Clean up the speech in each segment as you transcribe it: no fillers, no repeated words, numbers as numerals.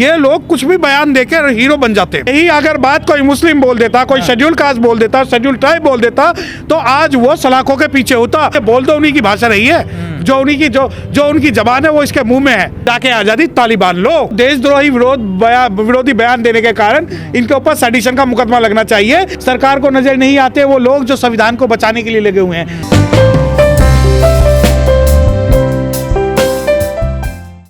ये लोग कुछ भी बयान देकर हीरो बन जाते हैं। यही अगर बात कोई मुस्लिम बोल देता, कोई शेड्यूल कास्ट बोल देता, शेड्यूल ट्राइब बोल देता, तो आज वो सलाखों के पीछे होता। बोल तो उन्हीं की भाषा रही है, जो उनकी जबान है वो इसके मुंह में है। जाके आजादी तालिबान लो। देशद्रोही विरोधी बयान देने के कारण इनके ऊपर सेडिशन का मुकदमा लगना चाहिए। सरकार को नजर नहीं आते वो लोग जो संविधान को बचाने के लिए लगे हुए हैं।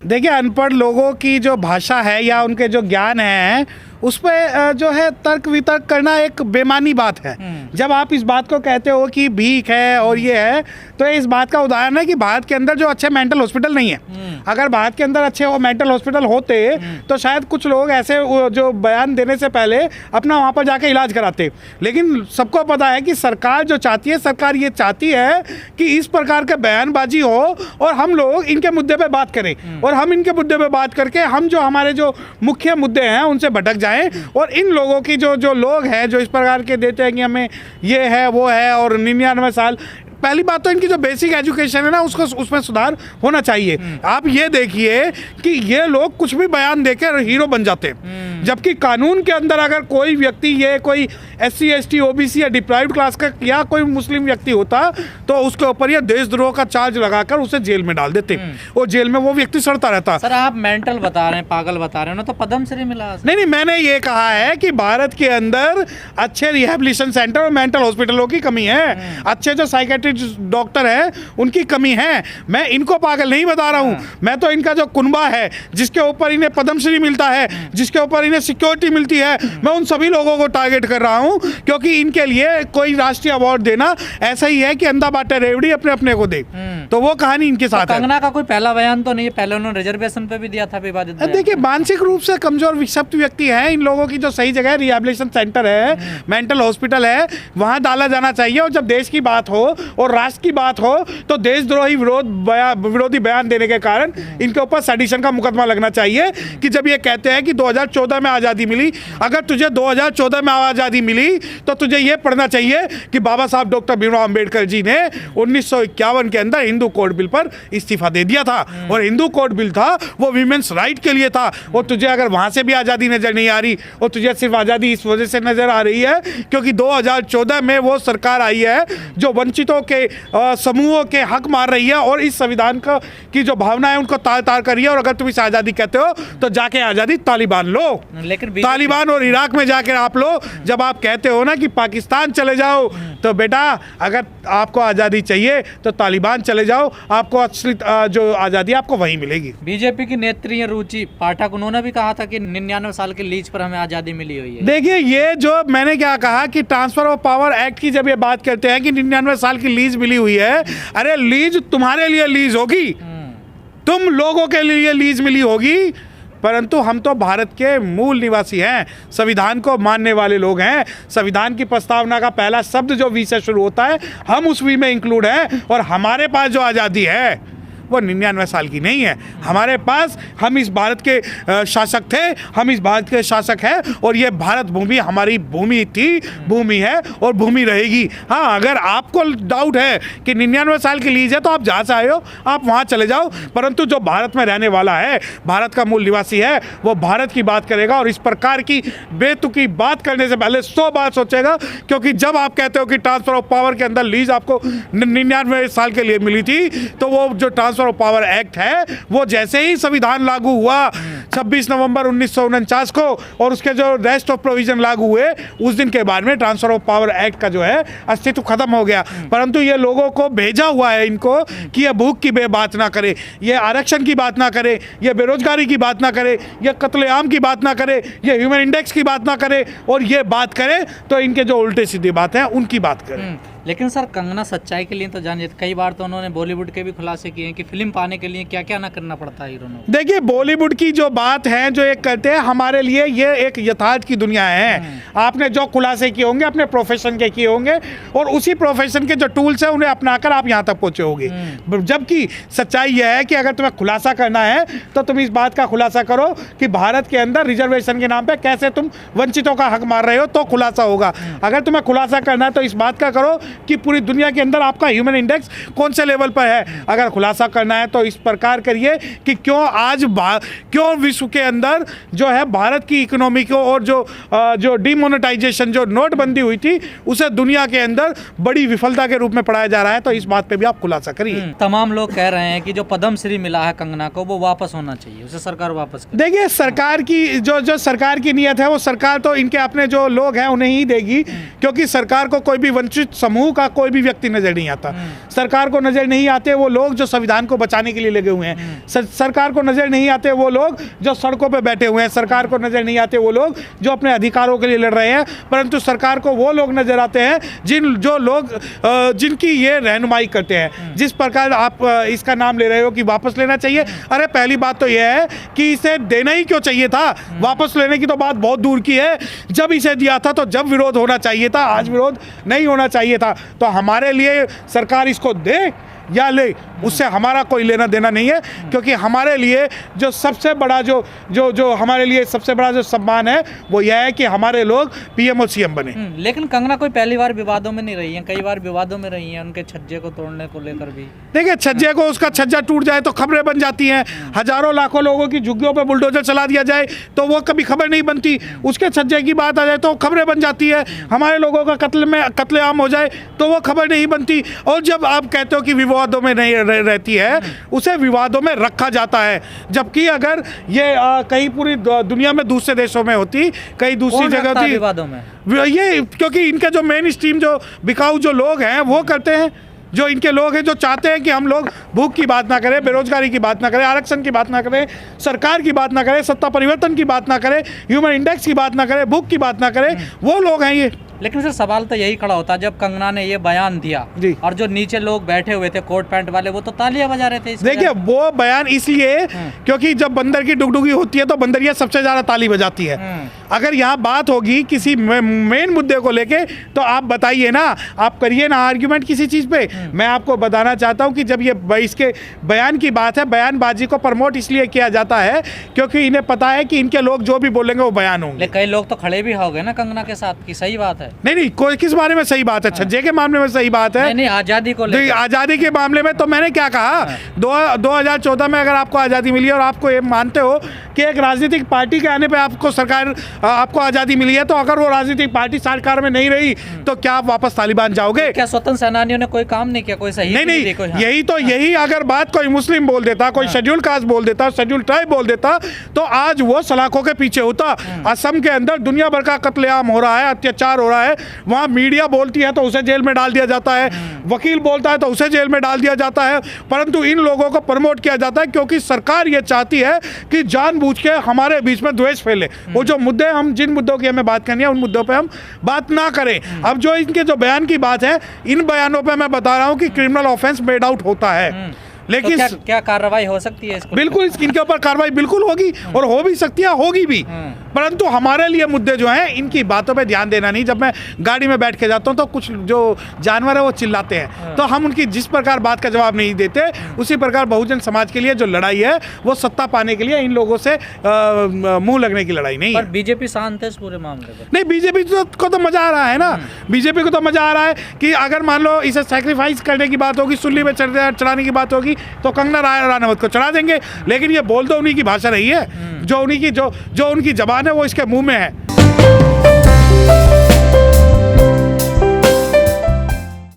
देखिए, अनपढ़ लोगों की जो भाषा है या उनके जो ज्ञान है उस पर जो है तर्क वितर्क करना एक बेमानी बात है। जब आप इस बात को कहते हो कि भीख है और ये है, तो इस बात का उदाहरण है कि भारत के अंदर जो अच्छे मेंटल हॉस्पिटल नहीं है। अगर भारत के अंदर अच्छे वो मेंटल हॉस्पिटल होते तो शायद कुछ लोग ऐसे जो बयान देने से पहले अपना वहाँ पर जाके इलाज कराते। लेकिन सबको पता है कि सरकार जो चाहती है, सरकार ये चाहती है कि इस प्रकार के बयानबाजी हो और हम लोग इनके मुद्दे पे बात करें, और हम इनके मुद्दे पे बात करके हम जो हमारे जो मुख्य मुद्दे हैं उनसे भटक जाएं। और इन लोगों की जो लोग हैं जो इस प्रकार के देते हैं कि हमें ये है वो है, और 99 साल, पहली बात तो इनकी जो बेसिक एजुकेशन है ना उसमें सुधार होना चाहिए। आप ये देखिए कि ये लोग कुछ भी बयान देकर हीरो बन जाते हैं, जबकि कानून के अंदर अगर कोई व्यक्ति, ये कोई SC ST OBC या डिप्राइव्ड क्लास का या कोई मुस्लिम व्यक्ति होता तो उसके ऊपर ये देशद्रोह का चार्ज लगाकर उसे जेल में डाल देते और जेल में वो व्यक्ति सड़ता रहता। सर, आप मेंटल बता रहे हैं, पागल बता रहे हैं ना, तो पद्मश्री मिला। नहीं, मैंने ये कहा है कि भारत के अंदर अच्छे रिहेबिलिटेशन सेंटर और मेंटल हॉस्पिटलों की कमी है। अच्छे जो साइकेट्रिस्ट डॉक्टर हैं उनकी कमी है। मैं इनको पागल नहीं बता रहा हूँ, मैं तो इनका जो कुनबा है जिसके ऊपर इन्हें पद्मश्री मिलता है, जिसके ऊपर इन्हें सिक्योरिटी मिलती है, मैं उन सभी लोगों को टारगेट कर रहा हूँ, क्योंकि इनके लिए कोई राष्ट्रीय अवार्ड देना ऐसा ही है कि अंधा बाटे रेवड़ी अपने अपने को दे। तो वो कहानी इनके साथ तो कंगना का कोई पहला बयान तो नहीं है, पहले उन्होंने रिजर्वेशन पे भी दिया था विवादित। देखिए, मानसिक रूप से कमजोर विक्षिप्त व्यक्ति हैं, इन लोगों की जो सही जगह रिहेबिलिटेशन सेंटर है, मेंटल हॉस्पिटल है, वहां डाला जाना चाहिए। और जब देश की बात हो और राष्ट्र की बात हो तो देशद्रोही विरोधी बयान देने के कारण इनके ऊपर सेडिशन का मुकदमा लगना चाहिए। कि जब ये कहते हैं कि 2014 में आज़ादी मिली, अगर तुझे 2014 में आज़ादी मिली तो तुझे ये पढ़ना चाहिए कि बाबा साहब डॉक्टर भीमराव अंबेडकर जी ने 1951 के अंदर हिंदू कोड बिल पर इस्तीफा दे दिया था, और हिंदू कोड बिल था वो वीमेंस राइट के लिए था। और तुझे अगर वहां से भी आज़ादी नजर नहीं आ रही, और तुझे सिर्फ आज़ादी इस वजह से नजर आ रही है क्योंकि 2014 में वो सरकार आई है जो वंचितों के समूहों के हक मार रही है और इस संविधान की जो भावना है उनको तार तार कर रही है। और अगर तुम इसे आज़ादी कहते हो तो जाके आज़ादी तालिबान लो। लेकिन तालिबान और इराक में जाकर आप लो। जब आप कहते हो ना कि पाकिस्तान चले जाओ, तो बेटा अगर आपको आज़ादी चाहिए तो तालिबान चले जाओ, आपको असली जो आज़ादी आपको वहीं मिलेगी। बीजेपी की नेत्री रुचि पाठक, उन्होंने भी कहा था कि 99 साल के लीज पर हमें आज़ादी मिली हुई है। देखिए, ये जो मैंने क्या कहा कि ट्रांसफर ऑफ पावर एक्ट की जब ये बात करते हैं कि 99 साल की लीज मिली हुई है, अरे लीज तुम्हारे लिए लीज होगी, तुम लोगों के लिए लीज मिली होगी, परंतु हम तो भारत के मूल निवासी हैं, संविधान को मानने वाले लोग हैं। संविधान की प्रस्तावना का पहला शब्द जो वी से शुरू होता है, हम उस वी में इंक्लूड हैं, और हमारे पास जो आज़ादी है वो 99 साल की नहीं है। हमारे पास, हम इस भारत के शासक थे, हम इस भारत के शासक हैं, और ये भारत भूमि हमारी भूमि थी, भूमि है और भूमि रहेगी। हाँ, अगर आपको डाउट है कि 99 साल की लीज है तो आप जहाँ से आए हो आप वहाँ चले जाओ, परंतु जो भारत में रहने वाला है, भारत का मूल निवासी है, वो भारत की बात करेगा और इस प्रकार की बेतुकी बात करने से पहले 100 बार सोचेगा। क्योंकि जब आप कहते हो कि ट्रांसफर ऑफ पावर के अंदर लीज आपको 99 साल के लिए मिली थी, तो वो जो ट्रांसफर ऑफ पावर एक्ट है वो जैसे ही संविधान लागू हुआ 26 नवंबर 1949 को, और उसके जो रेस्ट ऑफ प्रोविजन लागू हुए, उस दिन के बाद में ट्रांसफर ऑफ पावर एक्ट का जो है अस्तित्व खत्म हो गया। परंतु ये लोगों को भेजा हुआ है इनको कि ये भूख की बात ना करे, ये आरक्षण की बात ना करे, ये बेरोजगारी की बात ना करे, ये कत्लेआम की बात ना करे, ये ह्यूमन इंडेक्स की बात ना करे, और ये बात करे तो इनके जो उल्टे सीधे बात है उनकी बात करे। लेकिन सर, कंगना सच्चाई के लिए तो जानिए, कई बार तो उन्होंने बॉलीवुड के भी खुलासे किए हैं कि फिल्म पाने के लिए क्या क्या ना करना पड़ता है हीरो को। देखिए, बॉलीवुड की जो बात है, जो एक करते हैं, हमारे लिए ये एक यथार्थ की दुनिया है। आपने जो खुलासे किए होंगे अपने प्रोफेशन के किए होंगे, और उसी प्रोफेशन के जो टूल्स हैं उन्हें अपनाकर आप यहाँ तक पहुँचे होंगे। जबकि सच्चाई यह है कि अगर तुम्हें खुलासा करना है तो तुम इस बात का खुलासा करो कि भारत के अंदर रिजर्वेशन के नाम पर कैसे तुम वंचितों का हक मार रहे हो, तो खुलासा होगा। अगर तुम्हें खुलासा करना है तो इस बात का करो कि पूरी दुनिया के अंदर आपका ह्यूमन इंडेक्स कौन से लेवल पर है। अगर खुलासा करना है तो इस प्रकार करिए कि क्यों विश्व के अंदर जो है भारत की इकोनॉमी को और जो डिमोनेटाइजेशन, जो नोटबंदी हुई थी, उसे दुनिया के अंदर बड़ी विफलता के रूप में पढ़ाया जा रहा है। तो इस बात पे भी आप खुलासा करिए। तमाम लोग कह रहे हैं कि जो पद्म श्री मिला है कंगना को वो वापस होना चाहिए, उसे सरकार वापस करे। देखिए, सरकार की जो सरकार की नीयत है वो सरकार तो इनके अपने जो लोग हैं उन्हें ही देगी, क्योंकि सरकार को कोई भी वंचित समूह का कोई भी व्यक्ति नजर नहीं आता। सरकार को नजर नहीं आते वो लोग जो संविधान को बचाने के लिए लगे हुए हैं। सरकार को नजर नहीं आते वो लोग जो सड़कों पे बैठे हुए हैं। सरकार को नजर नहीं आते वो लोग जो अपने अधिकारों के लिए लड़ रहे हैं। परंतु सरकार को वो लोग नजर आते हैं जिनकी ये रहनुमाई करते हैं। जिस प्रकार आप इसका नाम ले रहे हो कि वापस लेना चाहिए, अरे पहली बात तो यह है कि इसे देना ही क्यों चाहिए था। वापस लेने की तो बात बहुत दूर की है। जब इसे दिया था तो जब विरोध होना चाहिए था, आज विरोध नहीं होना चाहिए था। तो हमारे लिए सरकार इसको दे या ले, उससे हमारा कोई लेना देना नहीं है, क्योंकि हमारे लिए जो सबसे बड़ा जो हमारे लिए सबसे बड़ा जो सम्मान है वो यह है कि हमारे लोग पीएम और सीएम बने। लेकिन कंगना कोई पहली बार विवादों में नहीं रही है, कई बार विवादों में रही हैं, उनके छज्जे को तोड़ने को लेकर भी। देखिए, छज्जे को उसका छज्जा टूट जाए तो खबरें बन जाती हैं। हजारों लाखों लोगों की झुग्गियों पे बुलडोजर चला दिया जाए तो वो कभी खबर नहीं बनती। उसके छज्जे की बात आ जाए तो खबरें बन जाती है। हमारे लोगों का कत्लेआम हो जाए तो वो खबर नहीं बनती। और जब आप कहते हो कि विवादों में नहीं रहती है, उसे विवादों में रखा जाता है। जबकि अगर ये कहीं पूरी दुनिया में दूसरे देशों में होती, कहीं दूसरी जगह थी विवादों में, ये क्योंकि इनके जो मेन स्ट्रीम जो बिकाऊ जो लोग हैं वो करते हैं। जो इनके लोग हैं जो चाहते हैं कि हम लोग भूख की बात ना करें, बेरोजगारी की बात ना करें, आरक्षण की बात ना करें, सरकार की बात ना करें, सत्ता परिवर्तन की बात ना करें, ह्यूमन इंडेक्स की बात ना करें, भूख की बात ना करें, वो लोग हैं ये। लेकिन सर सवाल तो यही खड़ा होता है, जब कंगना ने ये बयान दिया जी, और जो नीचे लोग बैठे हुए थे कोट पैंट वाले वो तो तालियां बजा रहे थे। देखिए, वो बयान इसलिए क्योंकि जब बंदर की डुगडुगी होती है तो बंदरिया सबसे ज्यादा ताली बजाती है। अगर यहाँ बात होगी किसी मेन मुद्दे को लेके तो आप बताइए ना, आप करिए ना आर्ग्यूमेंट किसी चीज पे। मैं आपको बताना चाहता हूँ कि जब ये इसके बयान की बात है, बयानबाजी को प्रमोट इसलिए किया जाता है क्योंकि इन्हें पता है कि इनके लोग जो भी बोलेंगे वो बयान होंगे। कई लोग तो खड़े भी हो गए ना कंगना के साथ, की सही बात है। नहीं, कोई किस बारे में सही बात है? छज्जे के मामले में सही बात है। नहीं, आजादी को लेकर। आजादी के मामले में तो मैंने क्या कहा, 2014 में अगर आपको आजादी मिली और आपको ये मानते हो कि एक राजनीतिक पार्टी के आने पे आपको आजादी मिली है, तो अगर वो राजनीतिक पार्टी सरकार में नहीं रही तो क्या आप वापस तालिबान जाओगे? क्या स्वतंत्र सेनानियों ने कोई काम नहीं किया, कोई सही नहीं, यही अगर बात कोई मुस्लिम बोल देता, कोई शेड्यूल कास्ट बोल देता, शेड्यूल ट्राइब बोल देता, तो आज वो सलाखों के पीछे होता। असम के अंदर दुनिया भर का कत्लेआम हो रहा है, अत्याचार हो रहा है। वहाँ मीडिया बोलती है तो उसे जेल में डाल दिया जाता है, वकील बोलता है तो उसे जेल में डाल दिया जाता है। परंतु इन लोगों को प्रमोट किया जाता है क्योंकि सरकार ये चाहती है कि जानबूझ के हमारे बीच में द्वेष फैले। वो जो मुद्दे, हम जिन मुद्दों की हमें बात करनी है उन मुद्दों पे हम बात ना करें। अब जो इनके जो बयान की बात है, इन बयानों पे मैं बता रहा हूँ कि क्रिमिनल ऑफेंस मेड आउट होता है। लेकिन तो क्या कार्रवाई हो सकती है इसको? बिल्कुल, इनके ऊपर कार्रवाई बिल्कुल होगी और हो भी सकती है, होगी भी। परंतु हमारे लिए मुद्दे जो हैं, इनकी बातों पे ध्यान देना नहीं। जब मैं गाड़ी में बैठ के जाता हूँ तो कुछ जो जानवर है वो चिल्लाते हैं, तो हम उनकी जिस प्रकार बात का जवाब नहीं देते, उसी प्रकार बहुजन समाज के लिए जो लड़ाई है वो सत्ता पाने के लिए इन लोगों से मुंह लगने की लड़ाई नहीं है। पर बीजेपी शांत है इस पूरे मामले पर? नहीं, बीजेपी को तो मजा आ रहा है ना। बीजेपी को तो मजा आ रहा है कि अगर मान लो इसे सैक्रिफाइस करने की बात होगी, सुल्ली में चढ़ाने की बात होगी, तो कंगना राणावत को चढ़ा देंगे। लेकिन ये बोल तो उन्हीं की भाषा रही है, जो उनकी जबान है वो इसके मुंह में है।